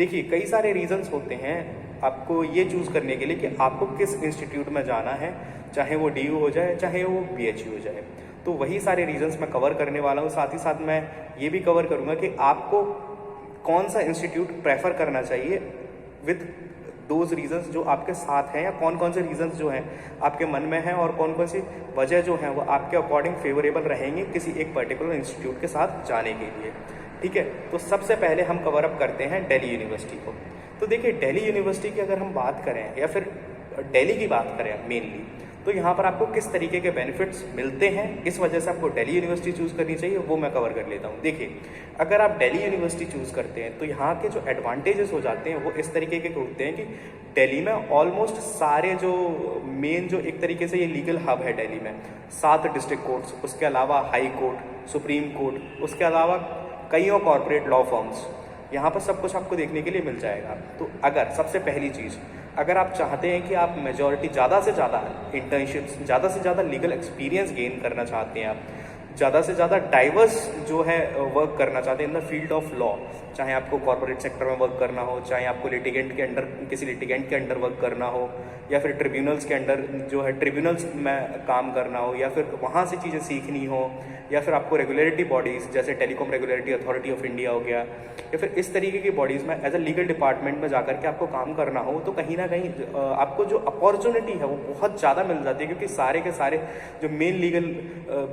देखिए कई सारे रीजंस होते हैं आपको ये चूज़ करने के लिए कि आपको किस इंस्टीट्यूट में जाना है, चाहे वो DU हो जाए चाहे वो BHU हो जाए। तो वही सारे रीजंस मैं कवर करने वाला हूँ। साथ ही साथ मैं ये भी कवर करूँगा कि आपको कौन सा इंस्टीट्यूट प्रेफर करना चाहिए विद दोज रीजंस जो आपके साथ हैं, या कौन कौन से रीजंस जो हैं आपके मन में हैं और कौन कौन सी वजह जो हैं वो आपके अकॉर्डिंग फेवरेबल रहेंगे किसी एक पर्टिकुलर इंस्टीट्यूट के साथ जाने के लिए। ठीक है, तो सबसे पहले हम कवर अप करते हैं दिल्ली यूनिवर्सिटी को। तो देखिए दिल्ली यूनिवर्सिटी की अगर हम बात करें या फिर दिल्ली की बात करें मेनली, तो यहाँ पर आपको किस तरीके के बेनिफिट्स मिलते हैं, इस वजह से आपको दिल्ली यूनिवर्सिटी चूज़ करनी चाहिए, वो मैं कवर कर लेता हूँ। देखिए अगर आप दिल्ली यूनिवर्सिटी चूज़ करते हैं तो यहाँ के जो एडवांटेजेस हो जाते हैं वो इस तरीके के होते हैं कि दिल्ली में ऑलमोस्ट सारे जो मेन जो एक तरीके से ये लीगल हब है दिल्ली में, 7 डिस्ट्रिक्ट कोर्ट्स, उसके अलावा हाई कोर्ट, सुप्रीम कोर्ट, उसके अलावा कई और कॉर्पोरेट लॉ फर्म्स, यहाँ पर सब कुछ आपको देखने के लिए मिल जाएगा। तो अगर सबसे पहली चीज़, अगर आप चाहते हैं कि आप मेजॉरिटी ज़्यादा से ज़्यादा इंटर्नशिप्स, ज़्यादा से ज़्यादा लीगल एक्सपीरियंस गेन करना चाहते हैं, आप ज़्यादा से ज़्यादा डाइवर्स जो है वर्क करना चाहते हैं in the field of law, चाहे आपको कॉर्पोरेट सेक्टर में वर्क करना हो, चाहे आपको लिटिगेंट के अंडर किसी लिटिगेंट के अंडर वर्क करना हो, या फिर ट्रिब्यूनल्स के अंडर जो है ट्रिब्यूनल्स में काम करना हो, या फिर वहाँ से चीज़ें सीखनी हो, या फिर आपको रेगुलेटरी बॉडीज़ जैसे telecom regulatory authority of India हो गया, या फिर इस तरीके की बॉडीज़ में एज ए लीगल डिपार्टमेंट में जाकर के आपको काम करना हो, तो कहीं ना कहीं आपको जो अपॉर्चुनिटी है वो बहुत ज़्यादा मिल जाती है, क्योंकि सारे के सारे जो मेन लीगल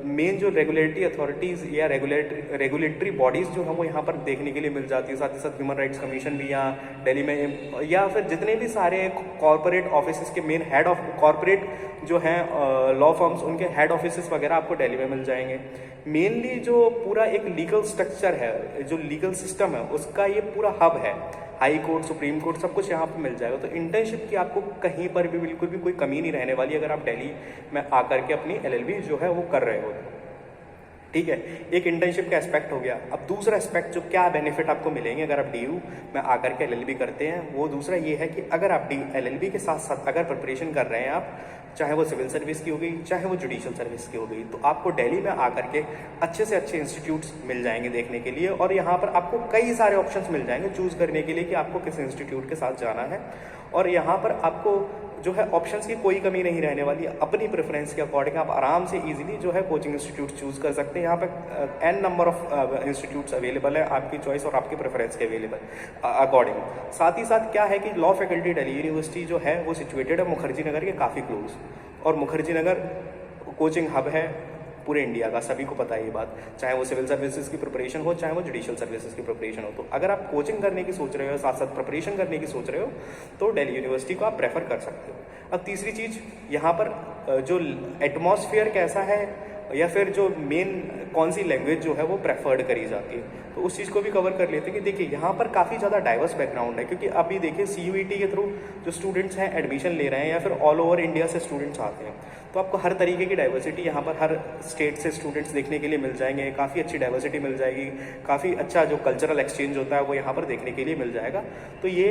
मेन जो रेगुलेटरी अथॉरिटीज़ या रेगुलेटरी बॉडीज़ जो है वो यहाँ पर देखने के लिए मिल जाती है। साथ ही साथ ह्यूमन राइट्स कमीशन भी यहाँ दिल्ली में, या फिर जितने भी सारे कॉर्पोरेट ऑफिस के मेन हेड ऑफ कॉर्पोरेट जो हैं लॉ फर्म्स, उनके हेड ऑफिस वगैरह आपको दिल्ली में मिल जाएंगे। मेनली जो पूरा एक लीगल स्ट्रक्चर है, जो लीगल सिस्टम है, उसका ये पूरा हब है। हाई कोर्ट, सुप्रीम कोर्ट, सब कुछ यहाँ पर मिल जाएगा। तो इंटर्नशिप की आपको कहीं पर भी बिल्कुल भी कोई कमी नहीं रहने वाली अगर आप दिल्ली में आकर के अपनी LLB जो है वो कर रहे हो। ठीक है, एक इंटर्नशिप का एस्पेक्ट हो गया। अब दूसरा एस्पेक्ट जो क्या बेनिफिट आपको मिलेंगे अगर आप DU में आकर के LLB करते हैं, वो दूसरा ये है कि अगर आप LLB के साथ साथ अगर प्रिपरेशन कर रहे हैं आप, चाहे वो सिविल सर्विस की हो गई, चाहे वो जुडिशियल सर्विस की हो गई, तो आपको दिल्ली में आकर के अच्छे से अच्छे इंस्टीट्यूट्स मिल जाएंगे देखने के लिए, और यहाँ पर आपको कई सारे ऑप्शंस मिल जाएंगे चूज़ करने के लिए कि आपको किस इंस्टीट्यूट के साथ जाना है। और यहाँ पर आपको जो है ऑप्शंस की कोई कमी नहीं रहने वाली है। अपनी प्रेफरेंस के अकॉर्डिंग आप आराम से इजीली जो है कोचिंग इंस्टीट्यूट चूज़ कर सकते हैं। यहाँ पे n number of institutes available है आपकी चॉइस और आपकी प्रेफरेंस के अवेलेबल अकॉर्डिंग। साथ ही साथ क्या है कि लॉ फैकल्टी दिल्ली यूनिवर्सिटी जो है वो सिचुएटेड है मुखर्जी नगर के काफ़ी क्लोज, और मुखर्जी नगर कोचिंग हब है पूरे इंडिया का, सभी को पता है ये बात, चाहे वो सिविल सर्विसेज की प्रिपरेशन हो, चाहे वो जुडिशियल सर्विसेज की प्रिपरेशन हो। तो अगर आप कोचिंग करने की सोच रहे हो, साथ साथ प्रिपरेशन करने की सोच रहे हो, तो दिल्ली यूनिवर्सिटी को आप प्रेफर कर सकते हो। अब तीसरी चीज़, यहाँ पर जो एटमॉस्फेयर कैसा है, या फिर जो मेन कौन सी लैंग्वेज जो है वो प्रेफर्ड करी जाती है, तो उस चीज़ को भी कवर कर लेते हैं कि देखिए यहाँ पर काफ़ी ज़्यादा डाइवर्स बैकग्राउंड है। क्योंकि अभी देखिए CUET के थ्रू जो स्टूडेंट्स हैं एडमिशन ले रहे हैं, या फिर ऑल ओवर इंडिया से स्टूडेंट्स आते हैं, तो आपको हर तरीके की डाइवर्सिटी यहाँ पर हर स्टेट से स्टूडेंट्स देखने के लिए मिल जाएंगे। काफ़ी अच्छी डाइवर्सिटी मिल जाएगी, काफ़ी अच्छा जो कल्चरल एक्सचेंज होता है वो यहाँ पर देखने के लिए मिल जाएगा। तो ये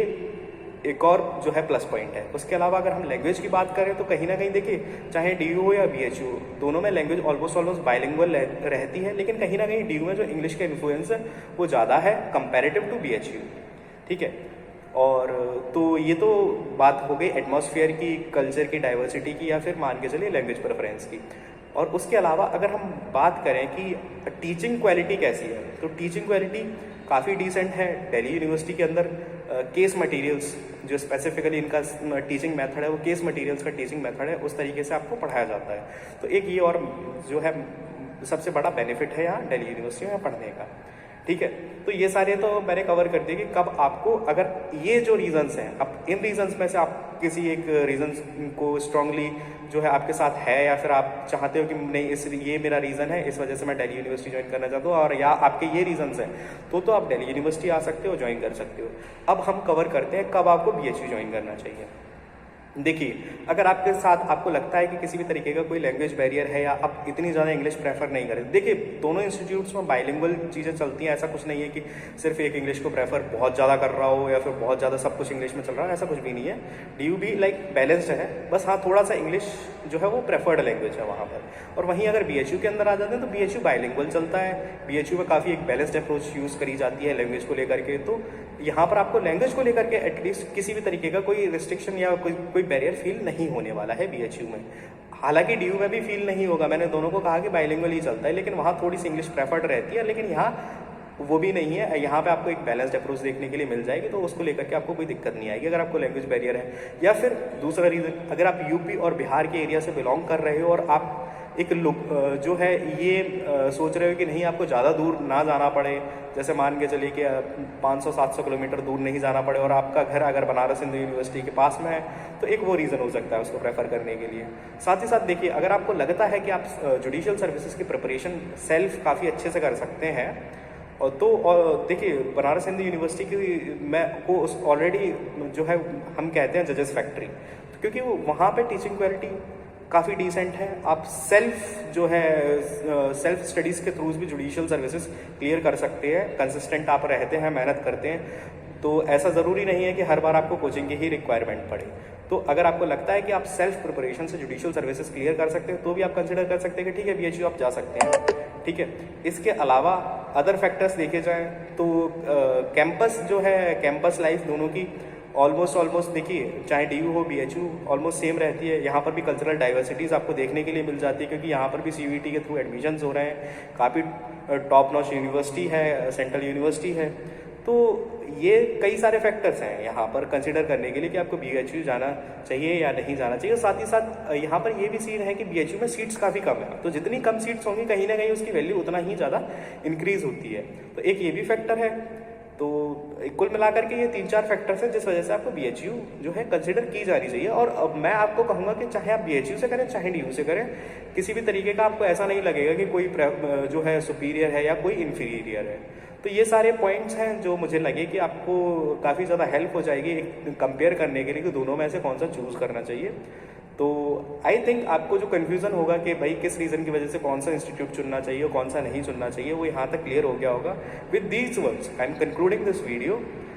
एक और जो है प्लस पॉइंट है। उसके अलावा अगर हम लैंग्वेज की बात करें तो कहीं ना कहीं देखिए, चाहे DU हो या BHU, दोनों में लैंग्वेज ऑलमोस्ट बाइलिंगुअल रहती है, लेकिन कहीं ना कहीं DU में जो इंग्लिश का इन्फ्लुएंस है वो ज़्यादा है कंपैरेटिव टू BHU। ठीक है, और तो ये तो बात हो गई एटमॉस्फेयर की, कल्चर की, डाइवर्सिटी की, या फिर मान के चलिए लैंग्वेज प्रेफरेंस की। और उसके अलावा अगर हम बात करें कि टीचिंग क्वालिटी कैसी है, तो टीचिंग क्वालिटी काफ़ी डिसेंट है दिल्ली यूनिवर्सिटी के अंदर। केस मटेरियल्स जो स्पेसिफिकली इनका टीचिंग मेथड है, वो केस मटेरियल्स का टीचिंग मेथड है, उस तरीके से आपको पढ़ाया जाता है। तो एक ये और जो है सबसे बड़ा बेनिफिट है यहाँ दिल्ली यूनिवर्सिटी में पढ़ने का। ठीक है, तो ये सारे तो मैंने कवर कर दिए कि कब आपको, अगर ये जो रीजंस हैं, अब इन रीजंस में से आप किसी एक रीजंस को स्ट्रांगली जो है आपके साथ है, या फिर आप चाहते हो कि नहीं ये मेरा रीज़न है, इस वजह से मैं दिल्ली यूनिवर्सिटी ज्वाइन करना चाहता हूँ, और या आपके ये रीजंस हैं, तो आप दिल्ली यूनिवर्सिटी आ सकते हो, ज्वाइन कर सकते हो। अब हम कवर करते हैं कब आपको BHU ज्वाइन करना चाहिए। देखिए, अगर आपके साथ आपको लगता है कि किसी भी तरीके का कोई लैंग्वेज बैरियर है या आप इतनी ज़्यादा इंग्लिश प्रेफर नहीं करें, देखिए दोनों इंस्टीट्यूट्स में बाइलिंगुअल चीज़ें चलती हैं। ऐसा कुछ नहीं है कि सिर्फ एक इंग्लिश को प्रेफर बहुत ज़्यादा कर रहा हो या फिर बहुत ज़्यादा सब कुछ इंग्लिश में चल रहा है, ऐसा कुछ भी नहीं है। डीयू भी लाइक बैलेंस्ड है, बस हाँ थोड़ा सा इंग्लिश जो है वो प्रेफर्ड लैंग्वेज है वहाँ पर। और वहीं अगर बीएचयू के अंदर आ जाते हैं तो बीएचयू बाइलिंगुअल चलता है। बीएचयू में काफ़ी एक बैलेंस्ड अप्रोच यूज़ करी जाती है लैंग्वेज को लेकर के। तो यहाँ पर आपको लैंग्वेज को लेकर के एटलीस्ट किसी भी तरीके का कोई रिस्ट्रिक्शन या कोई बैरियर फील नहीं होने वाला है बीएचयू में। हालांकि डीयू में भी फील नहीं होगा, मैंने दोनों को कहा कि बाइलिंगुअल ही चलता है, लेकिन वहाँ थोड़ी सी इंग्लिश प्रेफर्ड रहती है, लेकिन यहाँ वो भी नहीं है। यहाँ पे आपको एक बैलेंस्ड अप्रोच देखने के लिए मिल जाएगी, तो उसको लेकर के आपको कोई दिक्कत नहीं आएगी अगर आपको लैंग्वेज बैरियर है। या फिर दूसरा रीज़न, अगर आप यूपी और बिहार के एरिया से बिलोंग कर रहे हो और आप एक जो है ये सोच रहे हो कि नहीं आपको ज़्यादा दूर ना जाना पड़े, जैसे मान के चलिए कि 500-700 किलोमीटर दूर नहीं जाना पड़े और आपका घर अगर बनारस हिंदू यूनिवर्सिटी के पास में है, तो एक वो रीज़न हो सकता है उसको प्रेफर करने के लिए। साथ ही साथ देखिए, अगर आपको लगता है कि आप जुडिशियल सर्विसेज की प्रिपरेशन सेल्फ काफ़ी अच्छे से कर सकते हैं, और तो देखिए बनारस हिंदू यूनिवर्सिटी की मैं को ऑलरेडी जो है हम कहते हैं जजेस फैक्ट्री, क्योंकि वो वहाँ पे टीचिंग क्वालिटी काफ़ी डिसेंट है। आप सेल्फ जो है सेल्फ स्टडीज़ के थ्रू भी जुडिशियल सर्विसेज क्लियर कर सकते हैं, कंसिस्टेंट आप रहते हैं, मेहनत करते हैं, तो ऐसा ज़रूरी नहीं है कि हर बार आपको कोचिंग की ही रिक्वायरमेंट पड़े। तो अगर आपको लगता है कि आप सेल्फ प्रिपरेशन से जुडिशियल सर्विसेज क्लियर कर सकते हैं, तो भी आप कंसिडर कर सकते हैं कि ठीक है बीएचयू आप जा सकते हैं, ठीक है। इसके अलावा अदर फैक्टर्स देखे जाएँ तो कैंपस जो है, कैंपस लाइफ दोनों की ऑलमोस्ट देखिए, चाहे डीयू हो बीएचयू ऑलमोस्ट सेम रहती है। यहाँ पर भी कल्चरल डाइवर्सिटीज़ आपको देखने के लिए मिल जाती है, क्योंकि यहाँ पर भी सीयूईटी के थ्रू एडमिशन्स हो रहे हैं। काफ़ी टॉप नॉच यूनिवर्सिटी है, सेंट्रल यूनिवर्सिटी है। तो ये कई सारे फैक्टर्स हैं यहाँ पर कंसिडर करने के लिए कि आपको बीएचयू जाना चाहिए या नहीं जाना चाहिए। साथ ही साथ यहाँ पर ये भी सीन है कि बीएचयू में सीट्स काफ़ी कम है, तो जितनी कम सीट्स होंगी कहीं ना कहीं उसकी वैल्यू उतना ही ज़्यादा इंक्रीज होती है। तो एक ये भी फैक्टर है। तो कुल मिलाकर के ये 3-4 फैक्टर्स हैं जिस वजह से आपको बीएचयू जो है कंसिडर की जानी चाहिए। और अब मैं आपको कहूँगा कि चाहे आप बीएचयू से करें चाहे डीयू से करें, किसी भी तरीके का आपको ऐसा नहीं लगेगा कि कोई जो है सुपीरियर है या कोई इन्फीरियर है। तो ये सारे पॉइंट्स हैं जो मुझे लगे कि आपको काफ़ी ज़्यादा हेल्प हो जाएगी कंपेयर करने के लिए कि दोनों में से कौन सा चूज़ करना चाहिए। तो आई थिंक आपको जो कन्फ्यूज़न होगा कि भाई किस रीज़न की वजह से कौन सा इंस्टीट्यूट चुनना चाहिए और कौन सा नहीं चुनना चाहिए, वो यहाँ तक क्लियर हो गया होगा। With these words I am concluding this video.